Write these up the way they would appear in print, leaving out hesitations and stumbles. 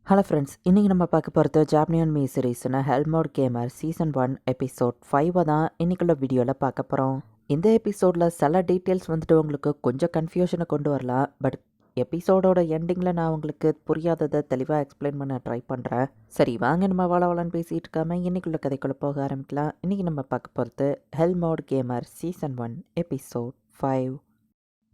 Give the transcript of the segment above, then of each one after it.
Hello friends, இன்றைக்கி நம்ம பார்க்க போகிறது ஜாப்பனியன் மீ சீரீஸ்னா ஹெல்மோட் கேமர் சீசன் 1 எபிசோட் 5 தான் இன்றைக்குள்ள வீடியோவில் பார்க்க போகிறோம். இந்த எபிசோடில் சில டீட்டெயில்ஸ் வந்துட்டு உங்களுக்கு கொஞ்சம் கன்ஃபியூஷனை கொண்டு வரலாம். பட் எபிசோடோட எண்டிங்கில் நான் உங்களுக்கு புரியாததை தெளிவாக எக்ஸ்பிளைன் பண்ண ட்ரை பண்ணுறேன். சரி, வாங்க நம்ம வளவலன்னு பேசிகிட்டு இருக்காமல் இன்றைக்குள்ள கதைக்குள்ளே போக ஆரம்பிக்கலாம். இன்றைக்கி நம்ம பார்க்க போகிறது ஹெல்மோட் கேமர் சீசன் 1 எபிசோட் 5.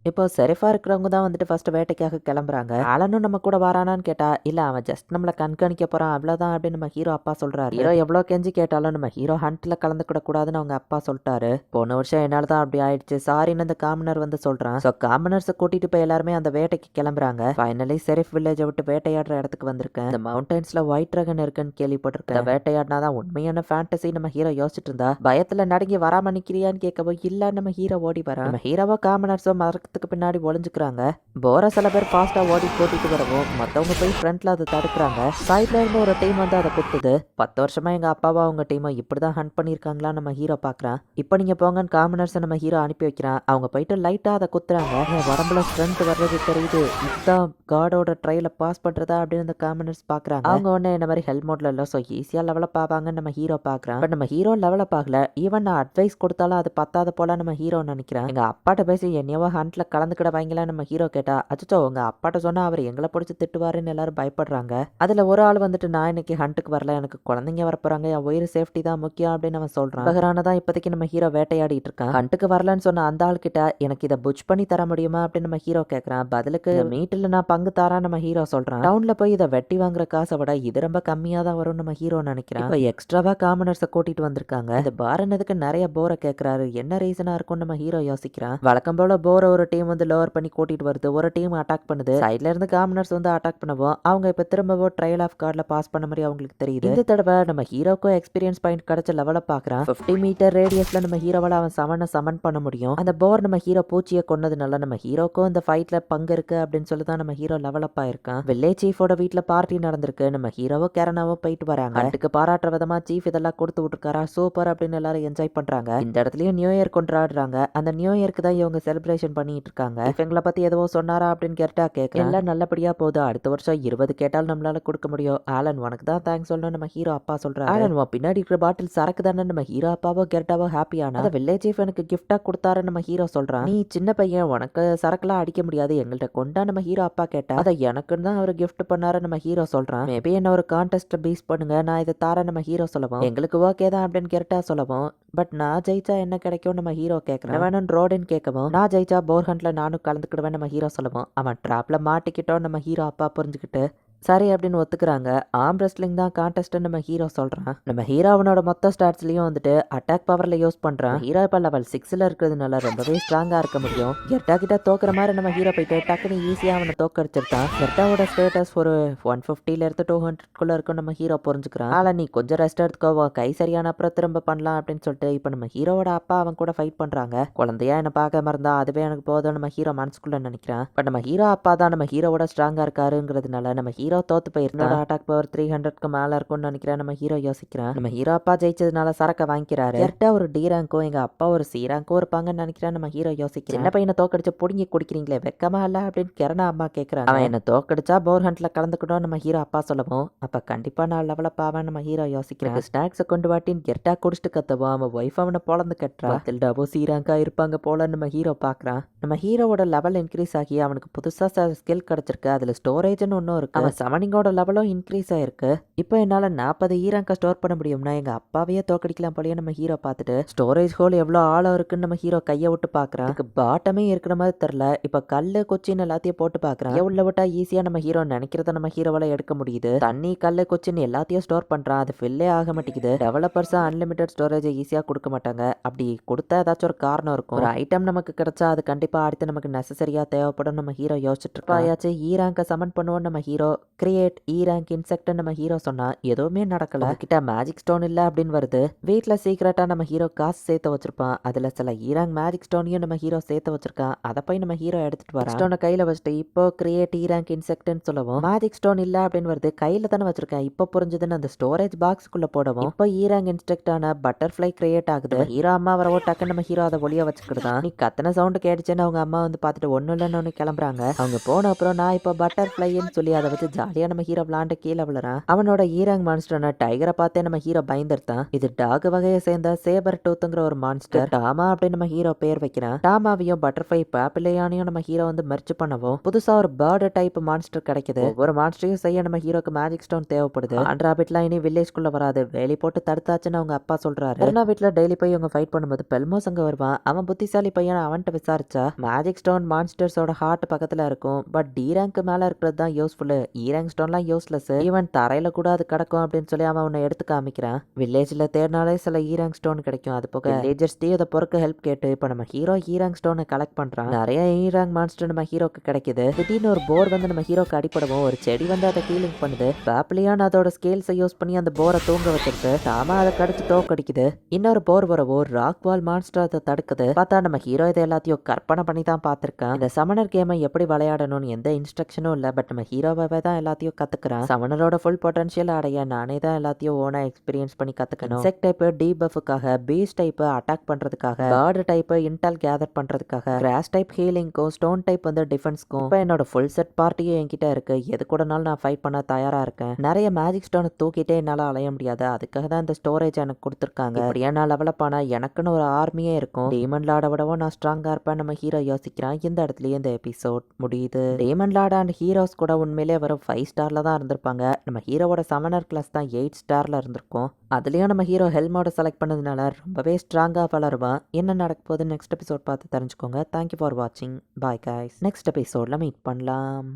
இப்போ செரிஃபா இருக்கிறவங்க தான் வந்துட்டு ஃபர்ஸ்ட் வேட்டைக்காக கிளம்புறாங்க. ஆலனும் நம்ம கூட வரானான்னு கேட்டா, இல்ல அவன் ஜஸ்ட் நம்மளை கண்காணிக்க போறான் அவ்வளவுதான் அப்படின்னு நம்ம ஹீரோ அப்பா சொல்றாரு. ஹீரோ எவ்வளோ கெஞ்சி கேட்டாலும் நம்ம ஹீரோ ஹண்ட்ல கலந்துக்கிட கூடாதுன்னு அவங்க அப்பா சொல்லிட்டாரு. போன வருஷம் என்னால தான் அப்படி ஆயிடுச்சு சாரின்னு அந்த காமனர் வந்து சொல்றான். ஸோ காமனர்ஸை கூட்டிட்டு போய் எல்லாருமே அந்த வேட்டைக்கு கிளம்புறாங்க. ஃபைனலி செரிஃப் வில்லேஜை விட்டு வேட்டையாடுற இடத்துக்கு வந்திருக்கேன். இந்த மவுண்டன்ஸ்ல ஒயிட் ட்ராகன் இருக்குன்னு கேள்விப்பட்டிருக்கேன். வேட்டையாடினாதான் உண்மையான ஃபேண்டசி நம்ம ஹீரோ யோசிச்சுட்டு இருந்தா, பயத்துல நடுங்கி வராம நிக்கிறியான்னு கேட்கவோ இல்ல நம்ம ஹீரோ ஓடி வரான். நம்ம ஹீரோவோ காமனர்ஸோ மறக்கிறதுக்கு பின்னாடி ஒளிஞ்சுக்கிறாங்க. போரா சில பேர் ஃபாஸ்டா ஓடி கூட்டிட்டு வரவும் மத்தவங்க போய் ஃப்ரண்ட்ல அதை தடுக்கிறாங்க. சைட்ல இருந்து ஒரு டீம் வந்து அதை குத்துது. 10 வருஷமா எங்க அப்பாவா அவங்க டீமை இப்படிதான் ஹண்ட் பண்ணிருக்காங்களா நம்ம ஹீரோ பாக்குறான். இப்ப நீங்க போங்கன்னு காமனர்ஸ் நம்ம ஹீரோ அனுப்பி வைக்கிறான். அவங்க போயிட்டு லைட்டா அதை குத்துறாங்க. உடம்புல ஸ்ட்ரென்த் வர்றது தெரியுது. இதுதான் காடோட ட்ரையல பாஸ் பண்றதா அப்படின்னு அந்த காமனர்ஸ் பாக்குறாங்க. அவங்க ஒண்ணு என்ன மாதிரி ஹெல்மெட்ல இல்ல, சோ ஈஸியா லெவலப் ஆவாங்கன்னு நம்ம ஹீரோ பாக்குறான். பட் நம்ம ஹீரோ லெவலப் ஆகல. ஈவன் நான் அட்வைஸ் கொடுத்தாலும் அது பத்தாத போல நம்ம ஹீரோ நினைக்கிறான். எங்க அப்பாட்ட பேசி என்னையோ ஹண்ட்ல கலந்துக்கிட வாங்கல நம்ம ஹீரோ கேட்டா, அச்சோ உங்க அப்பாட்ட சொன்னா அவர் எங்களை பிடிச்சி திட்டுவாருன்னு எல்லாரும் பயப்படுறாங்க. அதுல ஒரு ஆள் வந்துட்டு, நான் இன்னைக்கு ஹண்ட்டுக்கு வரல, எனக்கு குழந்தைங்க வரப்போறாங்க, என் உயிர் சேஃப்டி தான் முக்கியம் அப்படின்னு அவன் சொல்றான். பகரானதான் இப்போதைக்கு நம்ம ஹீரோ வேட்டையாடிட்டு இருக்கான். ஹண்ட்டுக்கு வரலன்னு சொன்ன அந்த ஆள் கிட்ட எனக்கு இதை புட்ச் பண்ணி தர முடியுமா அப்படின்னு நம்ம ஹீரோ கேட்கறான். பதிலுக்கு மீட்டில் நான் பங்கு தரேன் நம்ம ஹீரோ சொல்றான். டவுன்ல போய் இதை வெட்டி வாங்குற காசை விட இது ரொம்ப கம்மியா தான் வரும் நம்ம ஹீரோ நினைக்கிறான். இப்போ எக்ஸ்ட்ராவா காமனர்ஸை கூட்டிட்டு வந்திருக்காங்க. இந்த பாரனதுக்கு நிறைய போரை கேட்கறாரு. என்ன ரீசனா இருக்கும் நம்ம ஹீரோ யோசிக்கிறான். வழக்கம் போல போரை ஒரு டீம் வந்து லோவர் பண்ணி கூட்டிட்டு வருது. ஒரு டீம் அட்டாக் பண்ணுது. சைட்ல இருந்து காமனர்ஸ் வந்து அட்டாக் பண்ணவும் அவங்க இப்ப திரும்பவும் ட்ரையல் ஆஃப் கார்ட்ல பாஸ் பண்ண மாதிரி அவங்களுக்கு தெரியுது. இந்த தடவை நம்ம ஹீரோக்கும் எக்ஸ்பீரியன்ஸ் பாயிண்ட் கிடைச்ச லெவல பாக்குறான். 50 மீட்டர் ரேடியஸ்ல நம்ம ஹீரோவால அவன் சமன் பண்ண முடியும். அந்த போர் நம்ம ஹீரோ பூச்சியை கொன்னதுனால நம்ம ஹீரோக்கும் இந்த ஃபைட்ல பங்கு இருக்கு அப்படின்னு சொல்லி தான் நம்ம ஹீரோ லெவலப் ஆயிருக்கான். வில்லேஜ் சீஃபோட வீட்டுல பார்ட்டி நடந்திருக்கு. நம்ம ஹீரோவோ கேரனாவோ போயிட்டு வராங்க. அதுக்கு பாராட்டுற விதமா சீஃப் இதெல்லாம் கொடுத்து விட்டுருக்காரா, சூப்பர் அப்படின்னு எல்லாரும் என்ஜாய் பண்றாங்க. இந்த இடத்துலயும் நியூ இயர் கொண்டாடுறாங்க. அந்த நியூ இயர்க்கு தான் இவங்க செலிப்ரேஷன் பண்ணிட்டு இருக்காங்க. இவங்களை பத்தி எதுவும் சொன்னாரா அப்படின்னு கேட்டா கேட்கலாம். எல்லாம் நல்லபடியா போகுது. அடுத்த வருஷம் 20 கேட்டாலும் நம்மளால கொடுக்க முடியும். ஆலன் உனக்கு தான் தேங்க்ஸ் சொல்லணும் நம்ம ஹீரோ அப்பா சொல்றாரு. ஆலன் பின்னாடி இருக்கிற பாட்டில் சரக்கு தானே நம்ம ஹீரோ அப்பாவோ கெர்டாவோ ஹாப்பியானா அதை வில்லேஜ் சீஃப் எனக்கு கிஃப்டா கொடுத்தாரு நம்ம ஹீரோ சொல்றான். நீ சின்ன பையன், உனக்கு சரக்குலாம் அடிக்க முடியாது, எங்கள்கிட்ட கொண்டா நம்ம ஹீரோ அப்பா கேட்டா. அதை எனக்குன்னு தான் அவர் கிஃப்ட் பண்ணாரு நம்ம ஹீரோ சொல்றான். மேபி என்ன ஒரு கான்டெஸ்ட் பீஸ் பண்ணுங்க, நான் இதை தார நம்ம ஹீரோ சொல்லவும் எங்களுக்கு ஓகே தான் அப்படின்னு கெர்டா சொல்லவும், பட் நான் ஜெயிச்சா என்ன கிடைக்கும் நம்ம ஹீரோ கேட்கறேன். வேணும் ரோடன் கேட்கவும், நான் ஜெயிச்சா போர்ஹண்ட்ல நானும் கலந்துக்கிடுவேன் நம்ம ஹீரோ சொல்லுவோம். அவன் ட்ராப்ல மாட்டிக்கிட்டோம் நம்ம ஹீரோ அப்பா புரிஞ்சுக்கிட்டு சரி அப்படின்னு ஒத்துக்கிறாங்க. ஆர்ம் ரெஸ்லிங் தான் கான்டெஸ்ட் நம்ம ஹீரோ சொல்றான். நம்ம ஹீரோ அவனோட மொத்த ஸ்டாட்ஸ்லயும் வந்துட்டு அட்டாக் பவர்ல யூஸ் பண்றான். ஹீரோ இப்ப லெவல் 6ல இருக்கிறதுனால ரொம்பவே ஸ்ட்ராங்கா இருக்க முடியும். கெர்டா கிட்ட தோக்குற மாதிரி நம்ம ஹீரோ போயிட்டு டக்குன்னு ஈஸியா அவனை தோக்கடிச்சிருக்கான். கெர்டாவோட ஸ்டேட்டஸ் ஒரு 150ல இருந்து 200 இருக்கும் நம்ம ஹீரோ புரிஞ்சுக்கிறான். ஆனா நீ கொஞ்சம் ரெஸ்ட் எடுத்துக்கோ, கை சரியான அப்புறம் திரும்ப பண்ணலாம் அப்படின்னு சொல்லிட்டு இப்ப நம்ம ஹீரோவோட அப்பா அவன் கூட ஃபைட் பண்றாங்க. குழந்தையா என்ன பார்க்க மறந்தா அதுவே எனக்கு போதும் நம்ம ஹீரோ மனசுக்குள்ள நினைக்கிறான். பட் நம்ம ஹீரோ அப்பா தான் நம்ம ஹீரோவோட ஸ்ட்ராங்கா இருக்காருங்கிறதுனால நம்ம ஹீரோ தோத்து போயிருந்தா அட்டாக் பவர் 300க்கு மேல இருக்கும்னு நினைக்கிறேன் நம்ம ஹீரோ யோசிக்கிறான். நம்ம ஹீரோ அப்பா ஜெயிச்சதுனால சரக்க வாங்கிக்கிறாரு. கரெக்டா ஒரு டி ரேங்கும் எங்க அப்பா ஒரு சி ரேங்கும் இருப்பாங்கன்னு நினைக்கிறேன் நம்ம ஹீரோ யோசிக்கிறேன். சின்ன பையனை தோக்கடிச்சு புடுங்கி குடிக்கிறீங்களே வெக்கமா இல்ல அப்படின்னு கிரணா அம்மா கேட்கறாங்க. அவன் என்ன தோக்கடிச்சா போர் ஹண்ட்ல கலந்துக்கணும் நம்ம ஹீரோ அப்பா சொல்லவும், அப்ப கண்டிப்பா நான் லெவலப் ஆவேன் நம்ம ஹீரோ யோசிக்கிறேன். ஸ்நாக்ஸை கொண்டு வாட்டின்னு கெர்டா குடிச்சிட்டு கத்தவும் அவன் ஒய்ஃப் அவனை பொழந்து கட்டுறா. தில்டாவோ சி ரேங்கா இருப்பாங்க போல நம்ம ஹீரோ பாக்குறான். நம்ம ஹீரோவோட லெவல் இன்க்ரீஸ் ஆகி அவனுக்கு புதுசா ஸ்கில் கிடைச்சிருக்கு. அதுல ஸ்டோரேஜ்னு ஒன்னும் இருக்கு. அவன் சமனிங்கோட லெவலும் இன்க்ரீஸ் ஆயிருக்கு. இப்போ என்னால 40 ஈராங்க ஸ்டோர் பண்ண முடியும்னா எங்க அப்பாவையே தோக்கடிக்கலாம் போலயே நம்ம ஹீரோ பார்த்துட்டு ஸ்டோரேஜ் ஹோல் எவ்வளவு ஆழம் இருக்குன்னு நம்ம ஹீரோ கையை விட்டு பாக்குறான். பாட்டமே இருக்கிற மாதிரி தெரியல. இப்ப கல்லு கொச்சின் எல்லாத்தையும் போட்டு பாக்குறான். உள்ள விட்டா ஈஸியா நம்ம ஹீரோ நினைக்கிறத நம்ம ஹீரோவால எடுக்க முடியுது. தண்ணி கல்லு கொச்சின் எல்லாத்தையும் ஸ்டோர் பண்றான். அது ஃபில்லே ஆக மாட்டேங்குது. டெவலப்பர்ஸ் அன்லிமிட்டட் ஸ்டோரேஜ் ஈஸியா கொடுக்க மாட்டாங்க. அப்படி கொடுத்தா ஏதாச்சும் ஒரு காரணம் இருக்கும். ஒரு ஐட்டம் நமக்கு கிடைச்சா அது கண்டிப்பா அடுத்து நமக்கு நெசசரியா தேவைப்படும் நம்ம ஹீரோ யோசிச்சுட்டு இருப்பாயாச்சும் ஈராங்க சமன் பண்ணுவோம் நம்ம ஹீரோ கிரியேட் ஈராங்க் இன்செக்ட் நம்ம ஹீரோ சொன்னா எதுவுமே நடக்கல. கிட்ட மேஜிக் ஸ்டோன் இல்ல அப்படின்னு வருது. வீட்டுல சீக்கிரட்டா நம்ம ஹீரோ காசு சேர்த்து வச்சிருப்பான். அதுல சில ஈராங் மேஜிக் ஸ்டோனையும் நம்ம ஹீரோ சேர்த்து வச்சிருக்கான். அதை போய் நம்ம ஹீரோ எடுத்துட்டு வரான். ஸ்டோனை கையில வச்சுட்டு இப்போ கிரியேட் ஈராங்க் இன்செக்ட்னு சொல்லவும் மேஜிக் ஸ்டோன் இல்ல அப்படின்னு வருது. கையில தானே வச்சிருக்கேன் இப்போ புரிஞ்சதுன்னு அந்த ஸ்டோரேஜ் பாக்ஸ்க்குள்ள போடவும் இப்போ ஈராங் இன்ஸ்ட்ரக்ட் ஆன பட்டர்ஃபிளை கிரியேட் ஆகுது. ஹீரோ அம்மா வரவோ டக்குன்னு நம்ம ஹீரோ அதை ஒளிய வச்சுக்கிட்டுதான். நீ கத்தனை சவுண்ட் கேட்டுச்சுன்னு அவங்க அம்மா வந்து பார்த்துட்டு ஒன்னும் இல்லைன்னு ஒன்று கிளம்புறாங்க. அவங்க போன அப்புறம் நான் இப்போ பட்டர்ஃபிளைன்னு சொல்லி அதை வச்சு ஜாலியா நம்ம ஹீரோ விளாண்டு கீழே விழுறான். அவனோட ஈராங் மான்ஸ்டரான டைகரை பார்த்தே நம்ம ஹீரோ பயந்துருத்தான். இது டாக் வகையை சேர்ந்த சேபர் டூத்துங்கிற ஒரு மான்ஸ்டர். டாமா அப்படின்னு நம்ம ஹீரோ பேர் வைக்கிறான். டாமாவையும் பட்டர்ஃப்ளை பாப்பிலையானையும் நம்ம ஹீரோ வந்து மெர்ச் பண்ணவும் புதுசா ஒரு பேர்டு டைப் மான்ஸ்டர் கிடைக்குது. ஒவ்வொரு மான்ஸ்டரையும் செய்ய நம்ம ஹீரோக்கு மேஜிக் ஸ்டோன் தேவைப்படுது. ஆண்ட்ராபிட்லாம் இனி வில்லேஜ்குள்ள வராது, வேலி போட்டு தடுத்தாச்சுன்னு அவங்க அப்பா சொல்றாரு. பெர்னா வீட்டுல டெய்லி போய் இவங்க ஃபைட் பண்ணும்போது பெல்மோஸ் அங்க வருவான். அவன் புத்திசாலி பையன், அவன்கிட்ட விசாரிச்சா மேஜிக் ஸ்டோன் மான்ஸ்டர்ஸோட ஹார்ட் பக்கத்துல இருக்கும். பட் டி ரேங்க் மேல இருக்கிறது தான் யூஸ்ஃபுல், இ ரேங்க் ஸ்டோன்லாம் யூஸ்லெஸ். ஈவன் தரையில கூட அது கிடக்கும் அப்படின்னு சொல்லி அவன் உன்னை எடுத்து காமிக்கிறான். வில்லேஜ்ல தேடினாலே சில ஈ ரேங்க் ஸ்டோன் கிடைக்கும். அது போக வில்லேஜர்ஸ் அதை பொறுக்க ஹெல்ப் கேட்டு இப்ப நம்ம ஹீரோ ஈ ரேங்க் ஸ்டோனை கலெக்ட் பண்றான். நிறைய ஈ ரேங்க் மான்ஸ்டர் நம்ம ஹீரோக்கு கிடைக்குது. திடீர்னு ஒரு போர் வந்து நம்ம ஹீரோக்கு அடிப்படவும் ஒரு செடி வந்து அதை ஹீலிங் பண்ணுது. பாப்லியான் அதோட ஸ்கேல்ஸை யூஸ் பண்ணி அந்த போரை தூங்க வச்சிருக்கு. டாமா அதை கடிச்சு தோக்கடிக்குது. இன்னொரு போர் வரவோ ராக் வால் மான்ஸ்டர் அதை தடுக்குது. பார்த்தா நம்ம ஹீரோ இதை எல்லாத்தையும் கற்பனை பண்ணி தான் பார்த்திருக்கான். இந்த சமணர் கேமை எப்படி விளையாடணும்னு எந்த இன்ஸ்ட்ரக்ஷனும் இல்ல. பட் நம்ம ஹீரோவே தான் எல்லாத்தையும் கத்துக்கிறான். சமணரோட ஃபுல் பொட்டன்ஷியல் அடைய நானே தான் எல்லாத்தையும் ஓனா எக்ஸ்பீரியன்ஸ் பண்ணி கத்துக்கணும். இன்செக்ட் டைப் டீபஃப்காக, பீஸ் டைப் அட்டாக் பண்றதுக்காக, பேர்டு டைப் இன்டெல் கேதர் பண்றதுக்காக, கிராஸ் டைப் ஹீலிங்க்கும், ஸ்டோன் டைப் வந்து டிஃபென்ஸ்க்கும் இப்போ என்னோட ஃபுல் செட் பார்ட்டியே என்கிட்ட இருக்கு. எது கூடனாலும் நான் ஃபைட் பண்ண தயாரா இருக்கேன். நிறைய மேஜிக் ஸ்டோனை தூக்கிட்டே என்னால அலைய முடியாது. அதுக்காக தான் இந்த ஸ்டோரேஜ் எனக்கு கொடுத்துருக்காங்க. இப்படியே நான் லெவலப் ஆனா எனக்குன்னு ஒரு ஆர்மியே இருக்கும். டீமன் லார்டை விடவும் நான் ஸ்ட்ராங்கா இருப்பேன் நம்ம ஹீரோ யோசிக்கிறான். இந்த இடத்துலயே இந்த எபிசோட் முடியுது. டீமன் லார்ட் அண்ட் ஹீரோஸ் கூட உண்மையிலே வரும் 5 ஸ்டார்ல தான் இருந்திருப்பாங்க. நம்ம ஹீரோவோட சமனர் கிளாஸ் தான் 8 ஸ்டார்ல இருந்திருக்கும். அதுலயும் நம்ம ஹீரோ ஹெல்மோட செலக்ட் பண்ணதுனால ரொம்பவே ஸ்ட்ராங்கா வளருவான். என்ன நடக்க போகுது நெக்ஸ்ட் எபிசோட் பார்த்து தெரிஞ்சுக்கோங்க. தேங்க்யூ ஃபார் வாட்சிங். Bye guys. நெக்ஸ்ட் எபிசோட்ல மீட் பண்ணலாம்.